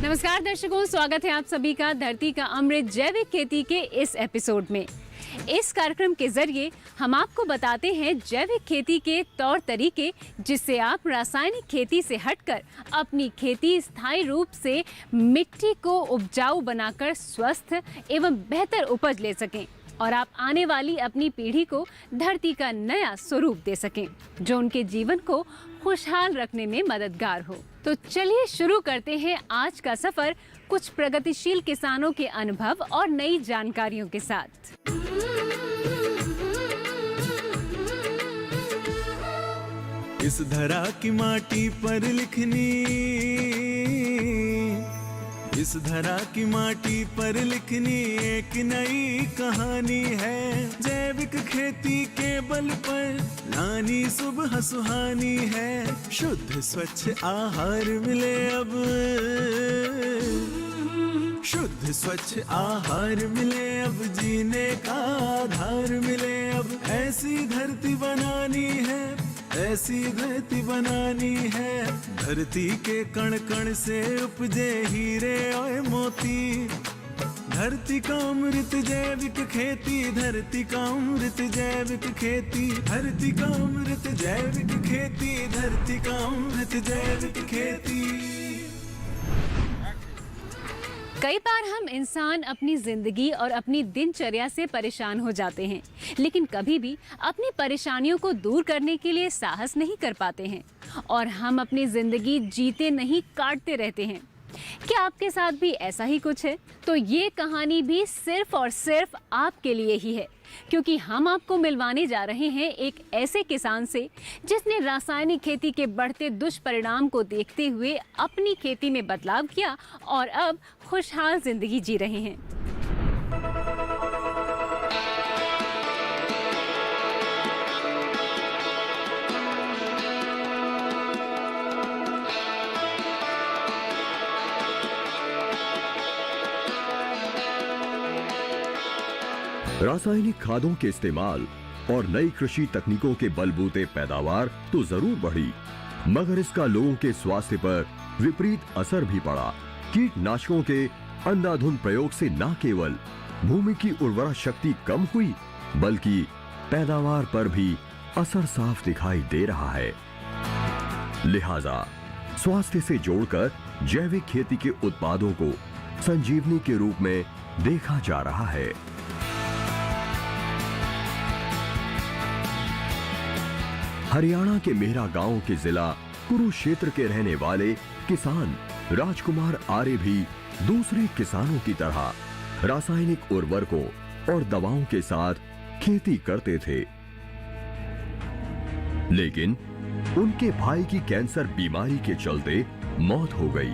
नमस्कार दर्शकों, स्वागत है आप सभी का धरती का अमृत जैविक खेती के इस एपिसोड में। इस कार्यक्रम के जरिए हम आपको बताते हैं जैविक खेती के तौर तरीके, जिससे आप रासायनिक खेती से हटकर अपनी खेती स्थायी रूप से मिट्टी को उपजाऊ बनाकर स्वस्थ एवं बेहतर उपज ले सकें और आप आने वाली अपनी पीढ़ी को धरती का नया स्वरूप दे सकें, जो उनके जीवन को खुशहाल रखने में मददगार हो। तो चलिए शुरू करते हैं आज का सफर कुछ प्रगतिशील किसानों के अनुभव और नई जानकारियों के साथ। इस धरा की माटी पर लिखनी, इस धरा की माटी पर लिखनी एक नई कहानी है। जैविक खेती के बल पर लानी सुबह सुहानी है। शुद्ध स्वच्छ आहार मिले अब, शुद्ध स्वच्छ आहार मिले अब, जीने का आधार मिले अब। ऐसी धरती बनानी है, ऐसी धरती बनानी है। धरती के कण कण से उपजे हीरे और मोती। धरती का अमृत जैविक खेती, धरती का अमृत जैविक खेती, धरती का अमृत जैविक खेती, धरती का अमृत जैविक खेती। कई बार हम इंसान अपनी जिंदगी और अपनी दिनचर्या से परेशान हो जाते हैं, लेकिन कभी भी अपनी परेशानियों को दूर करने के लिए साहस नहीं कर पाते हैं और हम अपनी जिंदगी जीते नहीं काटते रहते हैं। क्या आपके साथ भी ऐसा ही कुछ है? तो ये कहानी भी सिर्फ और सिर्फ आपके लिए ही है, क्योंकि हम आपको मिलवाने जा रहे हैं एक ऐसे किसान से जिसने रासायनिक खेती के बढ़ते दुष्परिणाम को देखते हुए अपनी खेती में बदलाव किया और अब खुशहाल जिंदगी जी रहे हैं। रासायनिक खादों के इस्तेमाल और नई कृषि तकनीकों के बलबूते पैदावार तो जरूर बढ़ी, मगर इसका लोगों के स्वास्थ्य पर विपरीत असर भी पड़ा। कीटनाशकों के अंधाधुंध प्रयोग से न केवल भूमि की उर्वरा शक्ति कम हुई, बल्कि पैदावार पर भी असर साफ दिखाई दे रहा है। लिहाजा स्वास्थ्य से जोड़कर जैविक खेती के उत्पादों को संजीवनी के रूप में देखा जा रहा है। हरियाणा के मेहरा गांव के जिला कुरुक्षेत्र के रहने वाले किसान राजकुमार आर्य भी दूसरे किसानों की तरह रासायनिक उर्वरकों और दवाओं के साथ खेती करते थे, लेकिन उनके भाई की कैंसर बीमारी के चलते मौत हो गई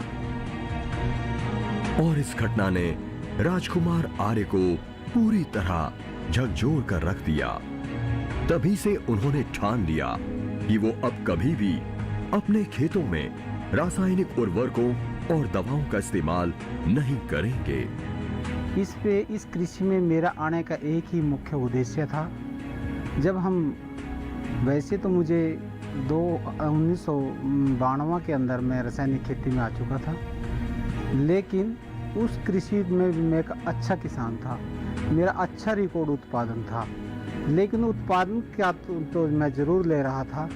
और इस घटना ने राजकुमार आर्य को पूरी तरह झकझोर कर रख दिया। तभी से उन्होंने ठान लिया कि वो अब कभी भी अपने खेतों में रासायनिक उर्वरकों और दवाओं का इस्तेमाल नहीं करेंगे। इस कृषि में मेरा आने का एक ही मुख्य उद्देश्य था। जब हम वैसे तो मुझे 1992 के अंदर मैं रासायनिक खेती में आ चुका था, लेकिन उस कृषि में भी मैं एक अच्छा किसान था। मेरा अच्छा रिकॉर्ड उत्पादन था, लेकिन उत्पादन क्या तो मैं ज़रूर ले रहा था,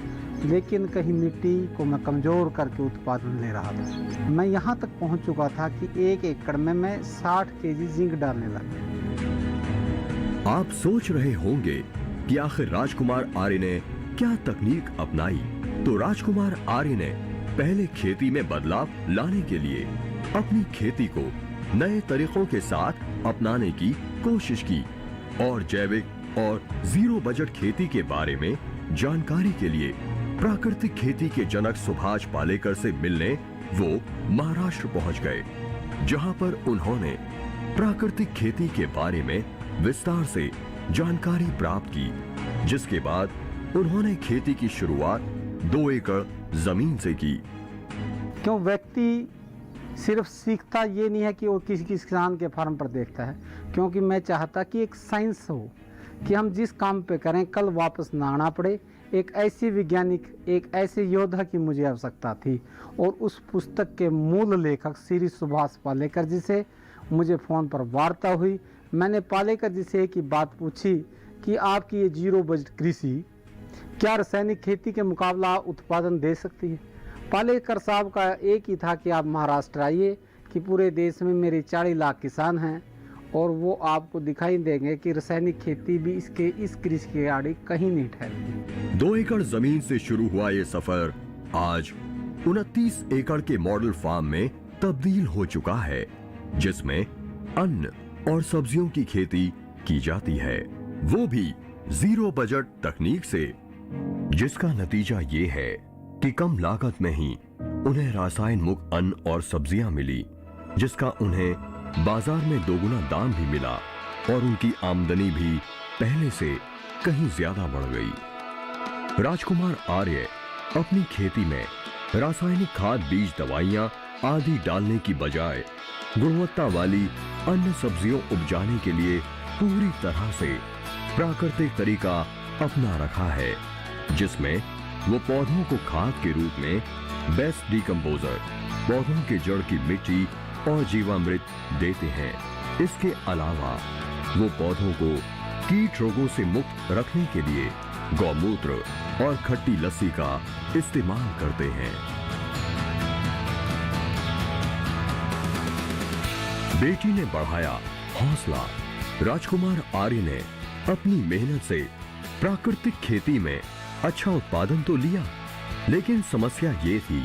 लेकिन कहीं मिट्टी को मैं कमज़ोर करके उत्पादन ले रहा था। मैं यहाँ तक पहुँच चुका था कि 1 एकड़ में मैं 60 केजी जिंक डालने लगा। आप सोच रहे होंगे कि आखिर राजकुमार आर्य ने क्या तकनीक अपनाई। तो राजकुमार आर्य ने पहले खेती में बदलाव लाने के लिए अपनी खेती को नए तरीकों के साथ अपनाने की कोशिश की और जैविक और जीरो बजट खेती के बारे में जानकारी के लिए प्राकृतिक खेती के जनक सुभाष पालेकर से मिलने वो महाराष्ट्र पहुंच गए, जहां पर उन्होंने प्राकृतिक खेती के बारे में विस्तार से जानकारी प्राप्त की, जिसके बाद उन्होंने खेती की शुरुआत 2 एकड़ जमीन से की। क्यों व्यक्ति सिर्फ सीखता ये नहीं है कि वो किसी किसान के फार्म पर देखता है, क्योंकि मैं चाहता कि एक साइंस हो कि हम जिस काम पे करें कल वापस ना आना पड़े, एक ऐसी वैज्ञानिक, एक ऐसे योद्धा की मुझे आवश्यकता थी। और उस पुस्तक के मूल लेखक श्री सुभाष पालेकर जी से मुझे फ़ोन पर वार्ता हुई। मैंने पालेकर जी से एक ही बात पूछी कि आपकी ये जीरो बजट कृषि क्या रासायनिक खेती के मुकाबला उत्पादन दे सकती है। पालेकर साहब का एक ही था कि आप महाराष्ट्र आइए, कि पूरे देश में मेरे 40 लाख किसान हैं और वो आपको दिखाई देंगे कि रासायनिक खेती भी इस कृषि की आड़ी कहीं नहीं ठहरती। 2 एकड़ जमीन से शुरू हुआ ये सफर आज 29 एकड़ के मॉडल फार्म में तब्दील हो चुका है, जिसमें अन्न और सब्जियों की खेती की जाती है, वो भी जीरो बजट तकनीक से, जिसका नतीजा ये है कि कम लागत में ही उन्हें रसायन मुक्त अन्न और सब्जियां मिली, जिसका उन्हें बाजार में दोगुना दाम भी मिला और उनकी आमदनी भी पहले से कहीं ज्यादा बढ़ गई। राजकुमार आर्य अपनी खेती में रासायनिक खाद, बीज, दवाइयां आदि डालने की बजाय गुणवत्ता वाली अन्य सब्जियों उपजाने के लिए पूरी तरह से प्राकृतिक तरीका अपना रखा है, जिसमें वो पौधों को खाद के रूप में बेस्ट डिकम्पोजर, पौधों के जड़ की मिट्टी और जीवामृत देते हैं। इसके अलावा वो पौधों को कीट रोगों से मुक्त रखने के लिए गौमूत्र और खट्टी लस्सी का इस्तेमाल करते हैं। बेटी ने बढ़ाया हौसला। राजकुमार आर्य ने अपनी मेहनत से प्राकृतिक खेती में अच्छा उत्पादन तो लिया, लेकिन समस्या ये थी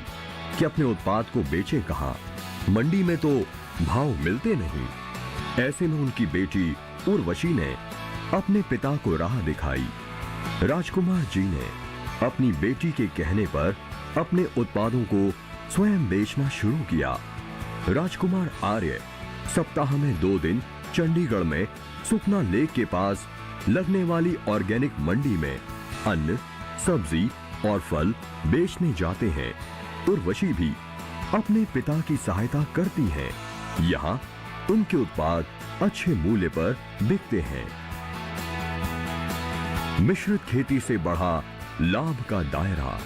कि अपने उत्पाद को बेचे कहां। मंडी में तो भाव मिलते नहीं। ऐसे में उनकी बेटी उर्वशी ने अपने पिता को राह दिखाई। राजकुमार जी ने अपनी बेटी के कहने पर अपने उत्पादों को स्वयं बेचना शुरू किया। राजकुमार आर्य सप्ताह में 2 दिन चंडीगढ़ में सुखना लेक के पास लगने वाली ऑर्गेनिक मंडी में अन्न, सब्जी और फल बेचने जाते हैं। उर्वशी भी अपने पिता की सहायता करती हैं। यहाँ उनके उत्पाद अच्छे मूल्य पर बिकते हैं। मिश्रित खेती से बढ़ा लाभ का दायरा।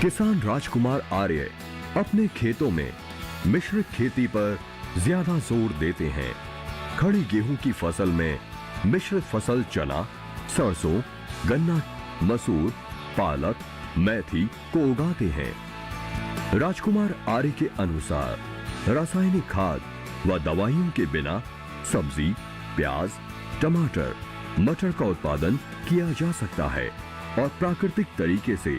किसान राजकुमार आर्य अपने खेतों में मिश्रित खेती पर ज्यादा जोर देते हैं। खड़ी गेहूं की फसल में मिश्रित फसल चना, सरसों, गन्ना, मसूर, पालक, मेथी को उगाते हैं। राजकुमार आर्य के अनुसार रासायनिक खाद व दवाइयों के बिना सब्जी, प्याज, टमाटर, मटर का उत्पादन किया जा सकता है और प्राकृतिक तरीके से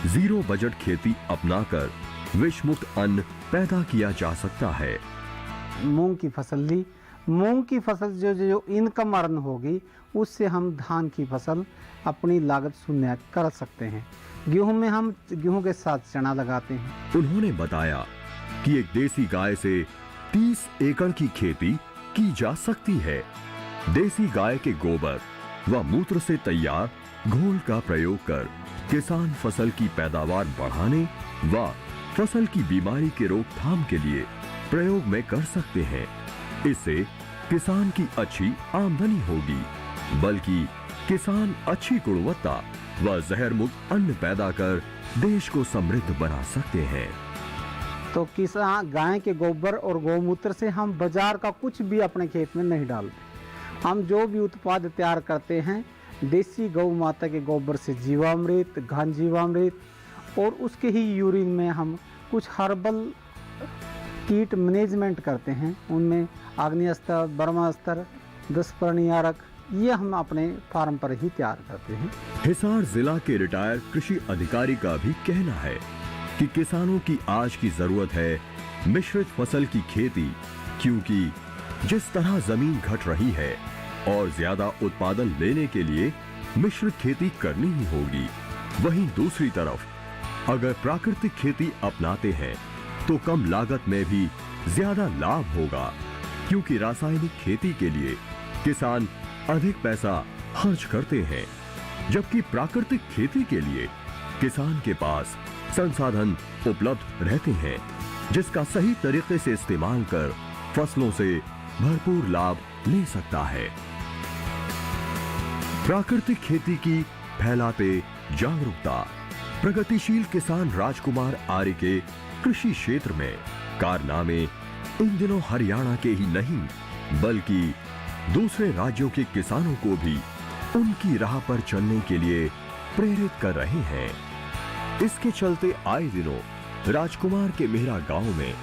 जीरो बजट खेती अपनाकर विषमुक्त अन्न पैदा किया जा सकता है। मूंग की फसल ली। मूंग की फसल जो इनकम अर्न होगी उससे हम धान की फसल अपनी लागत शून्य कर सकते हैं। गेहूं में हम गेहूं के साथ चना लगाते हैं। उन्होंने बताया कि एक देसी गाय से 30 एकड़ की खेती की जा सकती है। देसी गाय के गोबर व मूत्र से तैयार घोल का प्रयोग कर किसान फसल की पैदावार बढ़ाने व फसल की बीमारी के रोकथाम के लिए प्रयोग में कर सकते हैं। इससे किसान की अच्छी आमदनी होगी, बल्कि किसान अच्छी गुणवत्ता व जहर मुक्त अन्न पैदा कर देश को समृद्ध बना सकते हैं। तो किसान गाय के गोबर और गौमूत्र से हम बाजार का कुछ भी अपने खेत में नहीं डालते। हम जो भी उत्पाद तैयार करते हैं देसी गौ माता के गोबर से जीवामृत, घन जीवामृत और उसके ही यूरिन में हम कुछ हर्बल कीट मैनेजमेंट करते हैं। उनमें आग्नेयास्त्र, ब्रह्मास्त्र, 10 निवारक ये हम अपने फार्म पर ही तैयार करते हैं। हिसार जिला के रिटायर्ड कृषि अधिकारी का भी कहना है कि किसानों की आज की जरूरत है मिश्रित फसल की खेती, क्योंकि जिस तरह जमीन घट रही है और ज्यादा उत्पादन लेने के लिए मिश्रित खेती करनी ही होगी। वहीं दूसरी तरफ अगर प्राकृतिक खेती अपनाते हैं तो कम लागत में भी ज्यादा लाभ होगा, क्योंकि रासायनिक खेती के लिए किसान अधिक पैसा खर्च करते हैं, जबकि प्राकृतिक खेती के लिए किसान के पास संसाधन उपलब्ध रहते हैं, जिसका सही तरीके से इस्तेमाल कर फसलों से भरपूर लाभ ले सकता है। प्राकृतिक खेती की फैलाते जागरूकता। प्रगतिशील किसान राजकुमार आर्य के कृषि क्षेत्र में कारनामे इन दिनों हरियाणा के ही नहीं बल्कि दूसरे राज्यों के किसानों को भी उनकी राह पर चलने के लिए प्रेरित कर रहे हैं। इसके चलते आए दिनों राजकुमार के मेहरा गांव में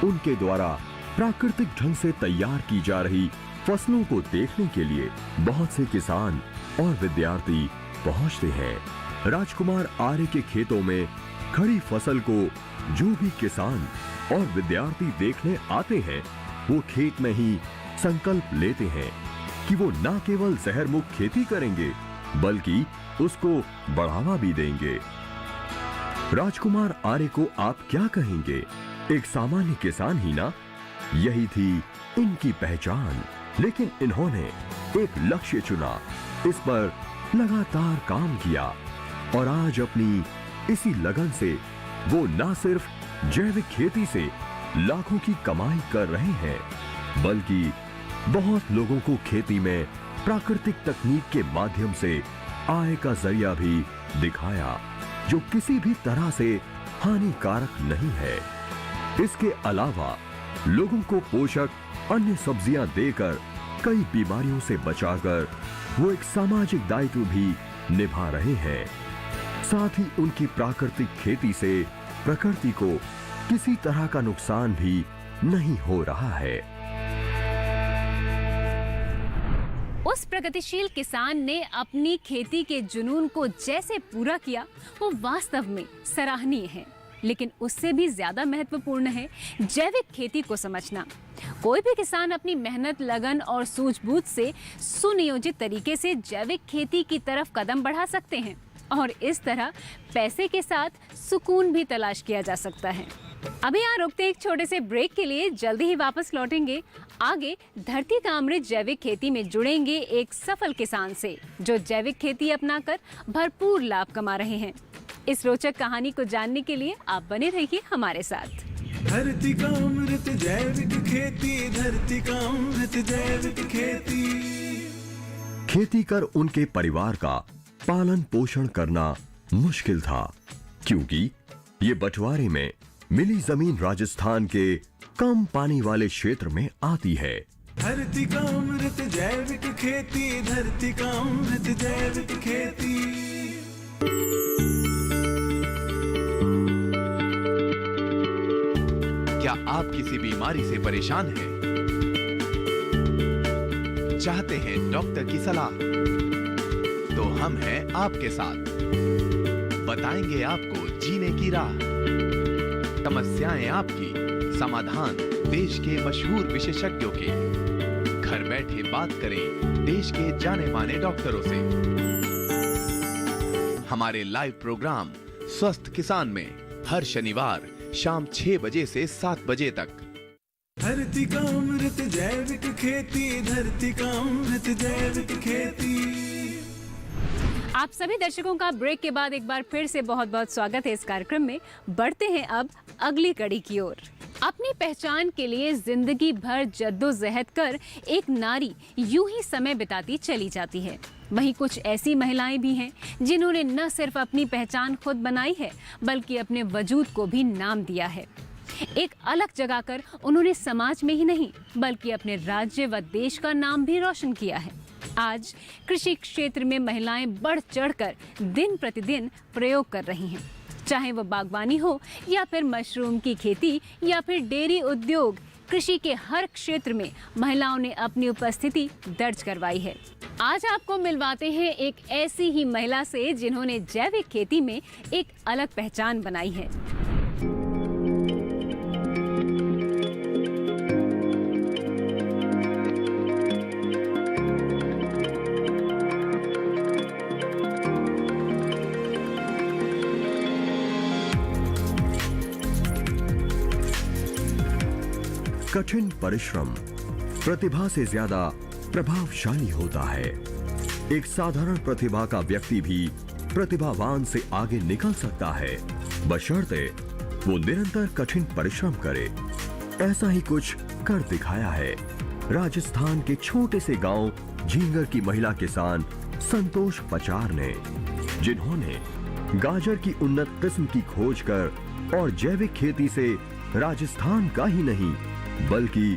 उनके द्वारा प्राकृतिक ढंग से तैयार की जा रही फसलों को देखने के लिए बहुत से किसान और विद्यार्थी पहुंचते हैं। राजकुमार आर्य के खेतों में खड़ी फसल को जो भी किसान और विद्यार्थी देखने आते हैं वो खेत में ही संकल्प लेते हैं कि वो न केवल जहर मुक्त खेती करेंगे बल्कि उसको बढ़ावा भी देंगे। राजकुमार आर्य को आप क्या कहेंगे? एक सामान्य किसान ही ना? यही थी इनकी पहचान। लेकिन इन्होंने एक लक्ष्य चुना, इस पर लगातार काम किया और आज अपनी इसी लगन से वो न सिर्फ जैविक खेती से लाखों की कमाई कर रहे हैं बल्कि बहुत लोगों को खेती में प्राकृतिक तकनीक के माध्यम से आय का जरिया भी दिखाया जो किसी भी तरह से हानिकारक नहीं है। इसके अलावा लोगों को पोषक अन्य सब्जियां देकर कई बीमारियों से बचाकर वो एक सामाजिक दायित्व भी निभा रहे हैं। साथ ही उनकी प्राकृतिक खेती से प्रकृति को किसी तरह का नुकसान भी नहीं हो रहा है। उस प्रगतिशील किसान ने अपनी खेती के जुनून को जैसे पूरा किया वो वास्तव में सराहनीय है। लेकिन उससे भी ज्यादा महत्वपूर्ण है जैविक खेती को समझना। कोई भी किसान अपनी मेहनत, लगन और सूझबूझ से सुनियोजित तरीके से जैविक खेती की तरफ कदम बढ़ा सकते हैं और इस तरह पैसे के साथ सुकून भी तलाश किया जा सकता है। अभी यहाँ रुकते एक छोटे से ब्रेक के लिए, जल्दी ही वापस लौटेंगे। आगे धरती का अमृत जैविक खेती में जुड़ेंगे एक सफल किसान से जो जैविक खेती अपनाकर भरपूर लाभ कमा रहे हैं। इस रोचक कहानी को जानने के लिए आप बने रहिए हमारे साथ। धरती का अमृत जैविक खेती, धरती का अमृत जैविक खेती। खेती कर उनके परिवार का पालन पोषण करना मुश्किल था क्योंकि ये बंटवारे में मिली जमीन राजस्थान के कम पानी वाले क्षेत्र में आती है। धरती का अमृत जैविक खेती, धरती का अमृत जैविक खेती। क्या आप किसी बीमारी से परेशान हैं? चाहते हैं डॉक्टर की सलाह? तो हम हैं आपके साथ, बताएंगे आपको जीने की राह। समस्याएं आपकी, समाधान देश के मशहूर विशेषज्ञों के। घर बैठे बात करें देश के जाने माने डॉक्टरों से। हमारे लाइव प्रोग्राम स्वस्थ किसान में हर शनिवार शाम 6 बजे से 7 बजे तक। धरती का अमृत जैविक खेती, धरती का अमृत जैविक खेती। आप सभी दर्शकों का ब्रेक के बाद एक बार फिर से बहुत बहुत स्वागत है इस कार्यक्रम में। बढ़ते हैं अब अगली कड़ी की ओर। अपनी पहचान के लिए जिंदगी भर जद्दोजहद कर एक नारी यूं ही समय बिताती चली जाती है। वहीं कुछ ऐसी महिलाएं भी हैं जिन्होंने न सिर्फ अपनी पहचान खुद बनाई है बल्कि अपने वजूद को भी नाम दिया है। एक अलग जगह कर उन्होंने समाज में ही नहीं बल्कि अपने राज्य व देश का नाम भी रोशन किया है। आज कृषि क्षेत्र में महिलाएं बढ़ चढ़कर दिन प्रतिदिन प्रयोग कर रही हैं, चाहे वो बागवानी हो या फिर मशरूम की खेती या फिर डेयरी उद्योग। कृषि के हर क्षेत्र में महिलाओं ने अपनी उपस्थिति दर्ज करवाई है। आज आपको मिलवाते हैं एक ऐसी ही महिला से जिन्होंने जैविक खेती में एक अलग पहचान बनाई है। कठिन परिश्रम प्रतिभा से ज्यादा प्रभावशाली होता है। एक साधारण प्रतिभा का व्यक्ति भी प्रतिभावान से आगे निकल सकता है, बशर्ते वो निरंतर कठिन परिश्रम करे। ऐसा ही कुछ कर दिखाया है राजस्थान के छोटे से गांव झींगर की महिला किसान संतोष पचार ने, जिन्होंने गाजर की उन्नत किस्म की खोज कर और जैविक खेती से राजस्थान का ही नहीं बल्कि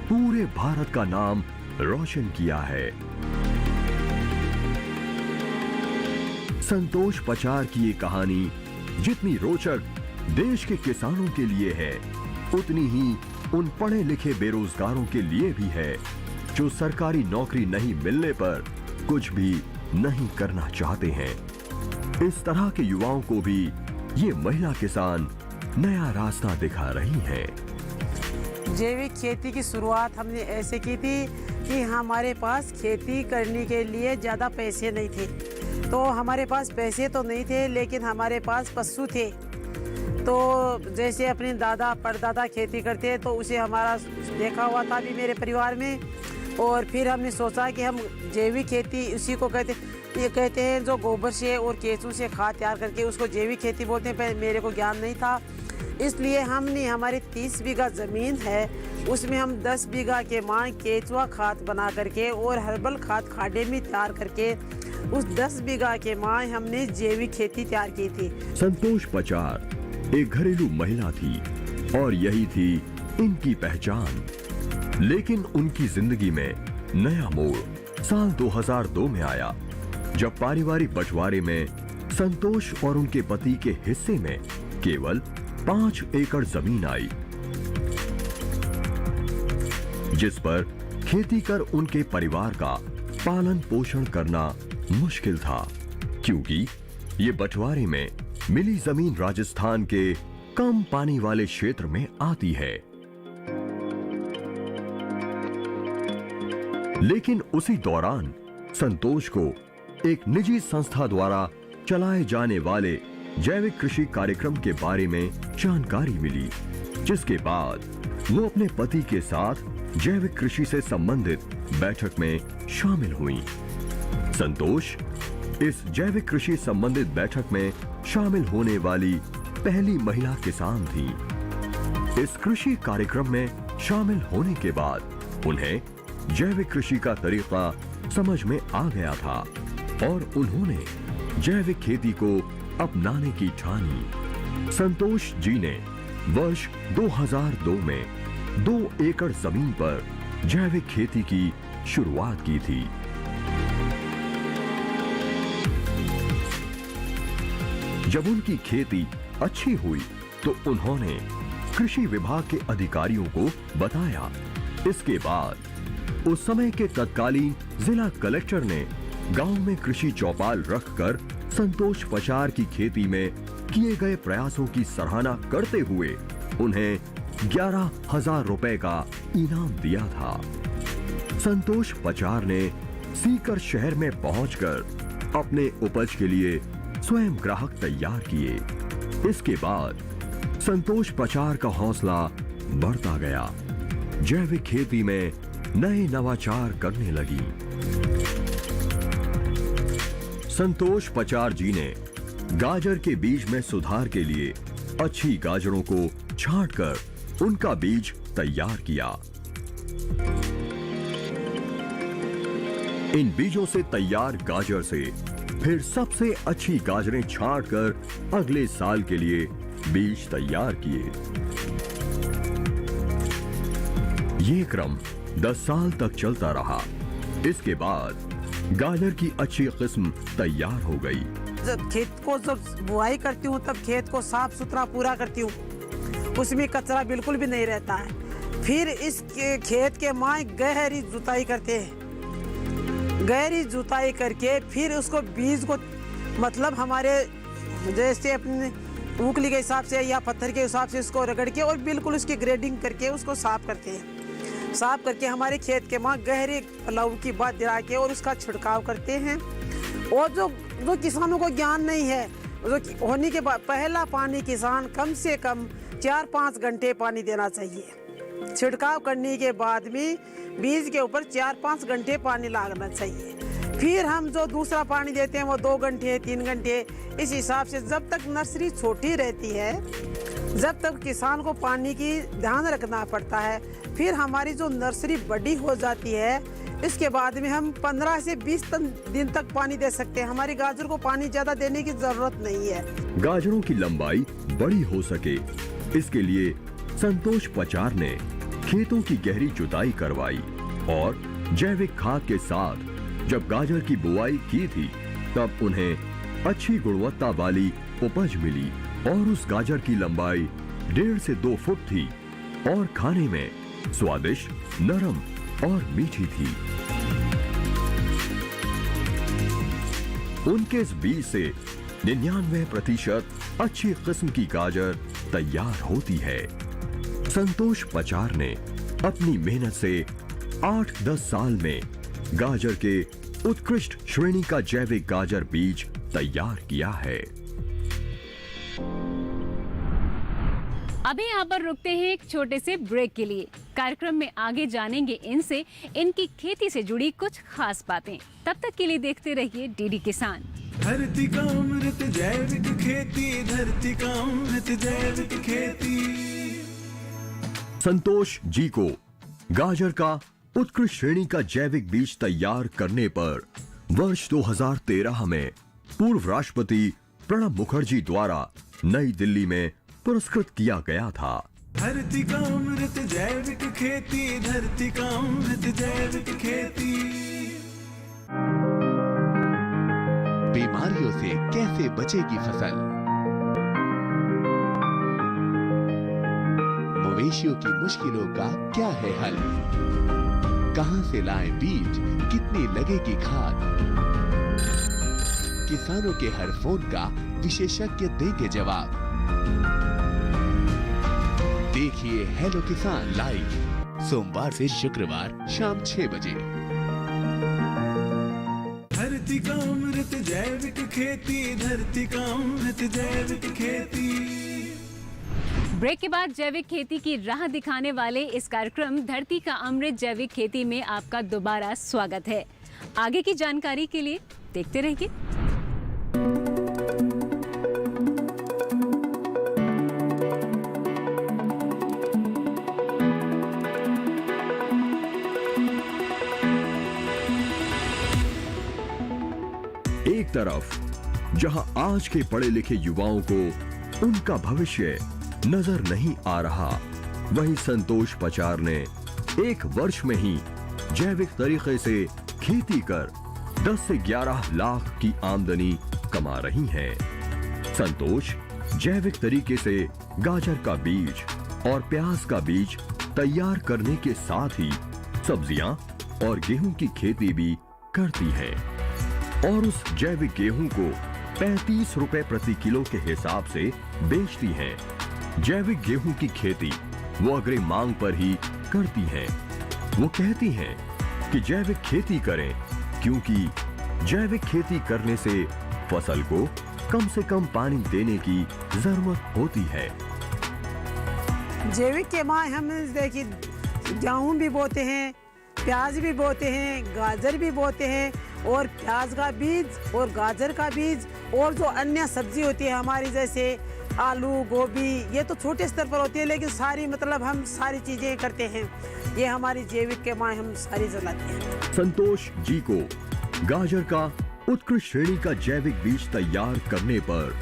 पूरे भारत का नाम रोशन किया है। संतोष पचार की ये कहानी जितनी रोचक देश के किसानों के लिए है, उतनी ही उन पढ़े लिखे बेरोजगारों के लिए भी है जो सरकारी नौकरी नहीं मिलने पर कुछ भी नहीं करना चाहते हैं। इस तरह के युवाओं को भी ये महिला किसान नया रास्ता दिखा रही है। जैविक खेती की शुरुआत हमने ऐसे की थी कि हमारे पास खेती करने के लिए ज़्यादा पैसे नहीं थे। तो हमारे पास पैसे तो नहीं थे, लेकिन हमारे पास पशु थे। तो जैसे अपने दादा परदादा खेती करते तो उसे हमारा देखा हुआ था भी मेरे परिवार में। और फिर हमने सोचा कि हम जैविक खेती उसी को कहते हैं जो गोबर से और केंचुओं से खाद तैयार करके उसको जैविक खेती बोलते हैं। पहले मेरे को ज्ञान नहीं था, इसलिए हमने हमारी 30 बीघा ज़मीन है, उसमें हम 10 बीघा के मान केंचुआ खाद बना करके और हर्बल खाद खाडे में तैयार करके उस 10 बीघा के मान हमने जैविक खेती तैयार की थी। संतोष पचार एक घरेलू महिला थी और यही थी इनकी पहचान। लेकिन उनकी जिंदगी में नया मोड़ साल 2002 में आया, जब पारिवारिक बंटवारे में संतोष और उनके पति के हिस्से में केवल 5 एकड़ जमीन आई, जिस पर खेती कर उनके परिवार का पालन पोषण करना मुश्किल था, क्योंकि ये बंटवारे में मिली जमीन राजस्थान के कम पानी वाले क्षेत्र में आती है। लेकिन उसी दौरान संतोष को एक निजी संस्था द्वारा चलाए जाने वाले जैविक कृषि कार्यक्रम के बारे में जानकारी मिली, जिसके बाद वो अपने पति के साथ जैविक कृषि से संबंधित बैठक में शामिल हुई। संतोष इस जैविक कृषि संबंधित बैठक में शामिल होने वाली पहली महिला किसान थी। इस कृषि कार्यक्रम में शामिल होने के बाद उन्हें जैविक कृषि का तरीका समझ में आ गया था और उन्होंने जैविक खेती को अपनाने की ठानी। संतोष जी ने वर्ष 2002 में 2 एकड़ जमीन पर जैविक खेती की शुरुआत की थी। जब उनकी खेती अच्छी हुई तो उन्होंने कृषि विभाग के अधिकारियों को बताया। इसके बाद उस समय के तत्कालीन जिला कलेक्टर ने गांव में कृषि चौपाल रखकर संतोष पचार की खेती में किए गए प्रयासों की सराहना करते हुए उन्हें 11,000 रुपए का इनाम दिया था। संतोष पचार ने सीकर शहर में पहुंचकर अपने उपज के लिए स्वयं ग्राहक तैयार किए। इसके बाद संतोष पचार का हौसला बढ़ता गया, जैविक खेती में नए नवाचार करने लगी। संतोष पचार जी ने गाजर के बीज में सुधार के लिए अच्छी गाजरों को छांटकर उनका बीज तैयार किया। इन बीजों से तैयार गाजर से फिर सबसे अच्छी गाजरें छांटकर अगले साल के लिए बीज तैयार किए। ये क्रम 10 साल तक चलता रहा। इसके बाद गाजर की अच्छी किस्म तैयार हो गई। जब खेत को जब बुआई करती हूँ तब खेत को साफ सुथरा पूरा करती हूँ, उसमें कचरा बिल्कुल भी नहीं रहता है। फिर इस खेत के माँ गहरी जुताई करते हैं। गहरी जुताई करके फिर उसको बीज को मतलब हमारे जैसे अपने उंगली के हिसाब से या पत्थर के हिसाब से उसको रगड़ के और बिल्कुल उसकी ग्रेडिंग करके उसको साफ करते हैं। साफ करके हमारे खेत के माँ गहरे पलाव की बात गिरा के और उसका छिड़काव करते हैं। और जो किसानों को ज्ञान नहीं है, जो होने के बाद पहला पानी किसान कम से कम 4-5 घंटे पानी देना चाहिए। छिड़काव करने के बाद में बीज के ऊपर 4-5 घंटे पानी लगाना चाहिए। फिर हम जो दूसरा पानी देते हैं वो 2 घंटे 3 घंटे, इस हिसाब से जब तक नर्सरी छोटी रहती है जब तक किसान को पानी की ध्यान रखना पड़ता है। फिर हमारी जो नर्सरी बड़ी हो जाती है इसके बाद में हम 15 से 20 दिन तक पानी दे सकते हैं। हमारी गाजर को पानी ज्यादा देने की जरूरत नहीं है। गाजरों की लंबाई बड़ी हो सके, इसके लिए संतोष पचार ने खेतों की गहरी जुताई करवाई और जैविक खाद के साथ जब गाजर की बुआई की थी तब उन्हें अच्छी गुणवत्ता वाली उपज मिली और उस गाजर की लंबाई 1.5 से 2 फुट थी और खाने में स्वादिष्ट, नरम और मीठी थी। उनके इस बीज से 99% अच्छी किस्म की गाजर तैयार होती है। संतोष पचार ने अपनी मेहनत से 8-10 साल में गाजर के उत्कृष्ट श्रेणी का जैविक गाजर बीज तैयार किया है। अभी यहाँ पर रुकते हैं एक छोटे से ब्रेक के लिए। कार्यक्रम में आगे जानेंगे इनसे इनकी खेती से जुड़ी कुछ खास बातें। तब तक के लिए देखते रहिए डीडी किसान। धरती का अमृत जैविक खेती, धरती का अमृत जैविक खेती। संतोष जी को गाजर का उत्कृष्ट श्रेणी का जैविक बीज तैयार करने पर वर्ष 2013 में पूर्व राष्ट्रपति प्रणब मुखर्जी द्वारा नई दिल्ली में पुरस्कृत किया गया था। धरती का अमृत जैविक खेती, धरती का अमृत जैविक खेती। बीमारियों से कैसे बचेगी फसल? मवेशियों की मुश्किलों का क्या है हल? कहां से लाएं बीज, कितनी लगेगी खाद? किसानों के हर फोन का विशेषज्ञ देंगे जवाब। देखिए हेलो किसान लाइव सोमवार से शुक्रवार शाम 6 बजे। धरती का अमृत जैविक खेती, धरती का अमृत जैविक खेती। ब्रेक के बाद जैविक खेती की राह दिखाने वाले इस कार्यक्रम धरती का अमृत जैविक खेती में आपका दोबारा स्वागत है। आगे की जानकारी के लिए देखते रहिए। एक तरफ जहां आज के पढ़े लिखे युवाओं को उनका भविष्य नजर नहीं आ रहा, वहीं संतोष पचार ने 1 वर्ष में ही जैविक तरीके से खेती कर 10 से 11 लाख की आमदनी कमा रही हैं। संतोष जैविक तरीके से गाजर का बीज और प्याज का बीज तैयार करने के साथ ही सब्जियां और गेहूं की खेती भी करती हैं और उस जैविक गेहूं को 35 रुपए प्रति किलो के हिसाब से बेचती हैं। जैविक गेहूं की खेती वो अग्रिम मांग पर ही करती हैं। वो कहती हैं कि जैविक खेती करें क्योंकि जैविक खेती करने से फसल को कम से कम पानी देने की जरूरत होती है। जैविक के माँ हम देखिए गेहूँ भी बोते हैं, प्याज भी बोते हैं, गाजर भी बोते हैं और प्याज का बीज और गाजर का बीज और जो अन्य सब्जी होती है हमारी जैसे आलू, गोभी, ये तो छोटे स्तर पर होती है लेकिन सारी मतलब हम सारी चीजें करते हैं। ये हमारी जैविक के माँ हम सारी जलाते हैं। संतोष जी को गाजर का उत्कृष्ट श्रेणी का जैविक बीज तैयार करने पर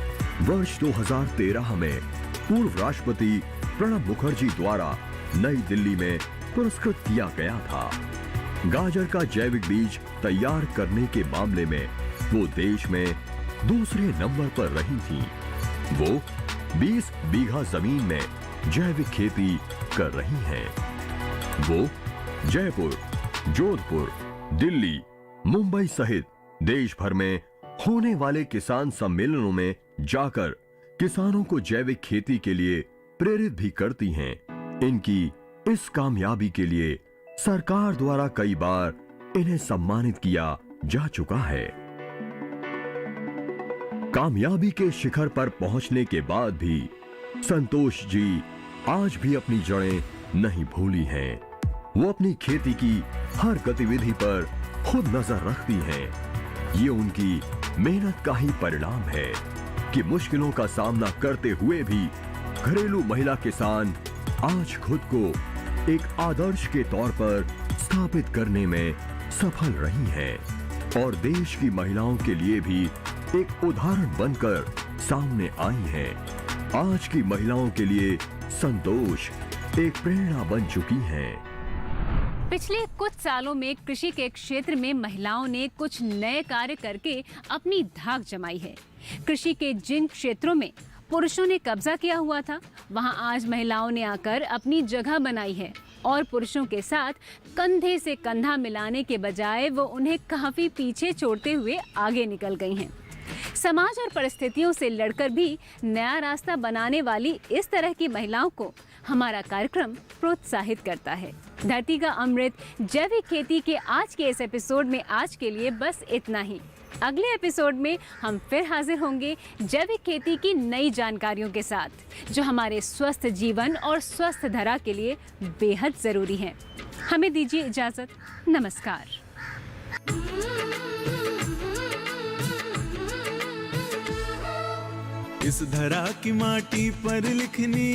वर्ष 2013 में पूर्व राष्ट्रपति प्रणब मुखर्जी द्वारा नई दिल्ली में पुरस्कृत किया गया था। गाजर का जैविक बीज तैयार करने के मामले में वो देश में दूसरे नंबर पर रही थी। वो 20 बीघा जमीन में जैविक खेती कर रही हैं। वो जयपुर, जोधपुर, दिल्ली, मुंबई सहित देश भर में होने वाले किसान सम्मेलनों में जाकर किसानों को जैविक खेती के लिए प्रेरित भी करती हैं। इनकी इस कामयाबी के लिए सरकार द्वारा कई बार इन्हें सम्मानित किया जा चुका है। कामयाबी के शिखर पर पहुंचने के बाद भी संतोष जी आज भी अपनी जड़ें नहीं भूली हैं। वो अपनी खेती की हर गतिविधि पर खुद नजर रखती हैं। ये उनकी मेहनत का ही परिणाम है कि मुश्किलों का सामना करते हुए भी घरेलू महिला किसान आज खुद को एक आदर्श के तौर पर स्थापित करने में सफल रही हैं और देश की महिलाओं के लिए भी एक उदाहरण बनकर सामने आई हैं। आज की महिलाओं के लिए संतोष एक प्रेरणा बन चुकी हैं। पिछले कुछ सालों में कृषि के क्षेत्र में महिलाओं ने कुछ नए कार्य करके अपनी धाक जमाई है। कृषि के जिन क्षेत्रों में पुरुषों ने कब्जा किया हुआ था, वहां आज महिलाओं ने आकर अपनी जगह बनाई है और पुरुषों के साथ कंधे से कंधा मिलाने के बजाय वो उन्हें काफी पीछे छोड़ते हुए आगे निकल गई हैं। समाज और परिस्थितियों से लड़कर भी नया रास्ता बनाने वाली इस तरह की महिलाओं को हमारा कार्यक्रम प्रोत्साहित करता है। धरती का अमृत जैविक खेती के आज के इस एपिसोड में आज के लिए बस इतना ही। अगले एपिसोड में हम फिर हाजिर होंगे जैविक खेती की नई जानकारियों के साथ, जो हमारे स्वस्थ जीवन और स्वस्थ धरा के लिए बेहद जरूरी है। हमें दीजिए इजाजत। नमस्कार। इस धरा की माटी पर लिखनी,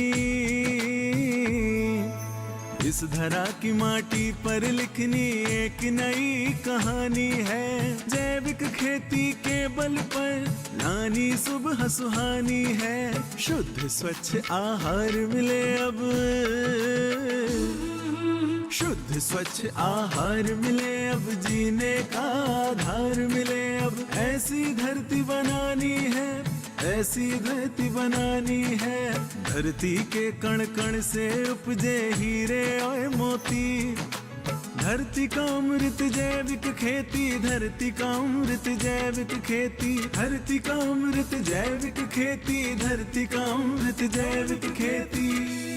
इस धरा की माटी पर लिखनी एक नई कहानी है। जैविक खेती के बल पर लानी सुबह सुहानी है। शुद्ध स्वच्छ आहार मिले अब, शुद्ध स्वच्छ आहार मिले अब, जीने का आधार मिले अब। ऐसी धरती बनानी है, ऐसी धरती बनानी है। धरती के कण कण से उपजे हीरे और मोती। धरती का अमृत जैविक खेती, धरती का अमृत जैविक खेती, धरती का अमृत जैविक खेती, धरती का अमृत जैविक खेती।